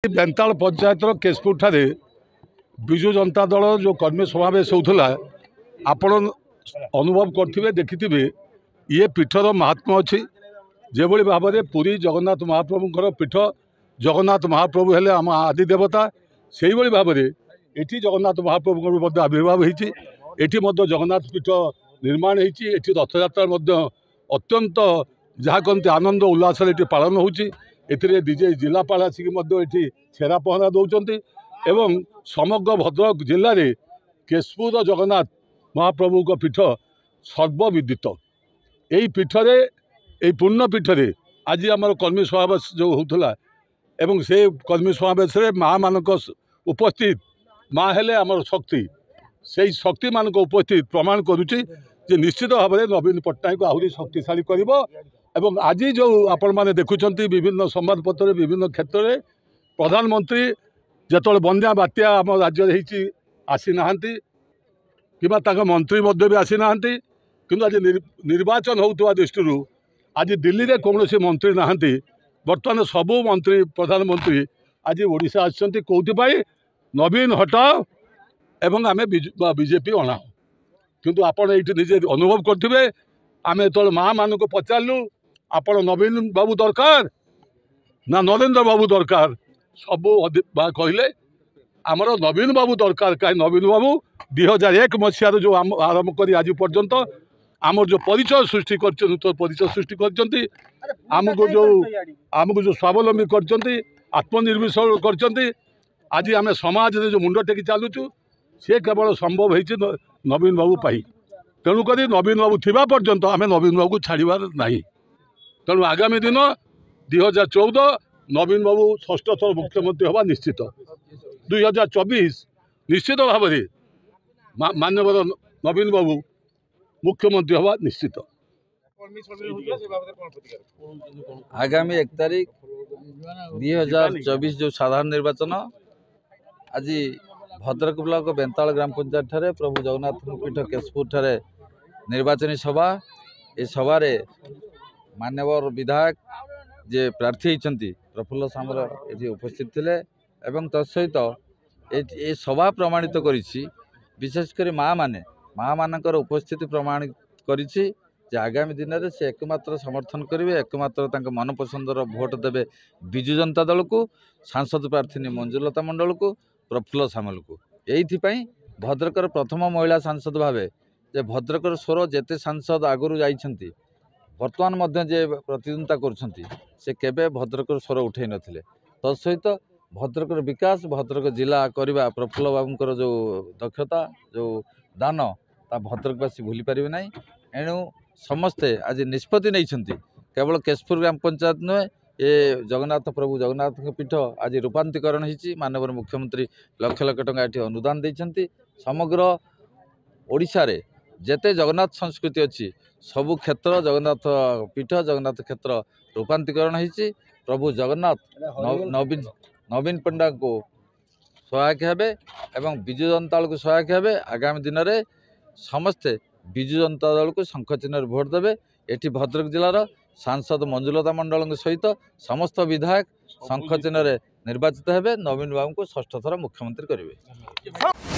बेंताल पंचायत केशपुर ठारे विजु जनता दल जो कर्मी समावेश होता आपण अनुभव करेंगे देखिथे ये पीठर महात्मा अच्छी जो भाव में पुरी जगन्नाथ महाप्रभुंर पीठ जगन्नाथ महाप्रभु हेले आम आदि देवता से भाव में ये जगन्नाथ महाप्रभु आविर्भाव होती जगन्नाथ पीठ निर्माण होती रथ यात्रा अत्यंत जहाँ कहते आनंद उल्लास पालन होती डीजे जिलापाल आसिकी छेरा पहरा दौरान एवं समग्र भद्रक जिले में केशपुर जगन्नाथ महाप्रभु का पीठ सर्वविदित यही पीठरे यही पुण्य पीठरे आज आम कर्मी समावेश जो होता एवं से कर्मी समावेश माँ मान उपस्थित माँ हेले आमर शक्ति से ही शक्ति मान उपस्थित प्रमाण करुच्ची निश्चित भाव में नवीन पट्टनायक आहरी शक्तिशाली कर एवं आज जो आपण मैंने देखुं विभिन्न संवादपत्र विभिन्न क्षेत्र में प्रधानमंत्री जो बंया बात्या आम राज्य आसी ना कि मंत्री भी आसी ना कि आज निर्वाचन होता दृष्टि आज दिल्ली में कौन मंत्री ना बर्तमान सबू मंत्री प्रधानमंत्री आज ओडिशा आसछन्ति कोउथिपाई नवीन हटाओ एवं आम बीजेपी अणाओ किंतु आपण ये निजे अनुभव करेंगे आम जो माँ मान को पचारू आपण नवीन बाबू दरकार ना नरेंद्र बाबू दरकार सबू कहले आमर नवीन बाबू दरकार कहीं नवीन बाबू 2001 मसीह जो आरंभ कर आज पर्यंत आमर जो परिचय सृष्टि कर नूतन परिचय सृष्टि करमको जो स्वावलंबी कर आत्मनिर्भरशील कर आज आम समाज जो मुंड टेकी चलुचु से केवल संभव हो नवीन बाबू पाई तेणुक नवीन बाबू थिबा पर्यंत आम नवीन बाबू को छाड़बार नहीं तेणु आगामी दिन 2014 नवीन बाबू षष्ठ थर मुख्यमंत्री हवा निश्चित 2024 निश्चित भाव में माननीय नवीन बाबू मुख्यमंत्री हवा निश्चित। आगामी 1 तारीख 2024 जो साधारण निर्वाचन आज भद्रक ब्लॉक बेंताल ग्राम पंचायत ठारे प्रभु जगन्नाथ पीठ केशपुर ठारे निर्वाचनी सभा ए सभार मान्यवर विधायक जे प्रार्थी होती प्रफुल्ल सामल ये उपस्थित थे एवं तत्सहित ये सभा प्रमाणित करिछि विशेषकर माँ मानकर उपस्थिति प्रमाणित करिछि जे आगामी दिन में से एकमात्र समर्थन करेंगे एकमात्र मन पसंदर भोट देवे विजु जनता दल को सांसद प्रार्थी मंजुलता मंडल को प्रफुल्ल सामल को यही भद्रकर प्रथम महिला सांसद भावे जे भद्रकर स्वर जेते सांसद आगुरी जाइछन्ति वर्तमान मध्य जे प्रतिद्वंदिता करुछन्ति से केबे भद्रकर स्वर उठे नथिले तत्सहित भद्रकर विकास भद्रक जिला करवा प्रफुल्ल बाबूंकर जो दक्षता जो दान ता भद्रकवासी भूली पारिबे नाही एणु समस्ते आज निष्पत्ति नहीं केवल केशपुर ग्राम पंचायत नुहे ये जगन्नाथ प्रभु जगन्नाथ पीठ आज रूपांतरीकरण होती माननीय मुख्यमंत्री लक्ष लक्ष टंका ये अनुदान देते समग्र ओडिशा रे जेते जगन्नाथ संस्कृति अच्छी सबु क्षेत्र जगन्नाथ पीठ जगन्नाथ क्षेत्र रूपांतरीकरण होती प्रभु जगन्नाथ नवीन पंडा को सहायक हेबे एवं विजु जनता दल को सहायक हेबे आगामी दिन में समस्ते विजु जनता दल को शंख चिन्ह भोट देवे एटी भद्रक जिलार सांसद मंजुलता मंडल सहित समस्त विधायक शंख चिन्ह निर्वाचित हेबे नवीन बाबू को षष्ठ थर मुख्यमंत्री करेंगे।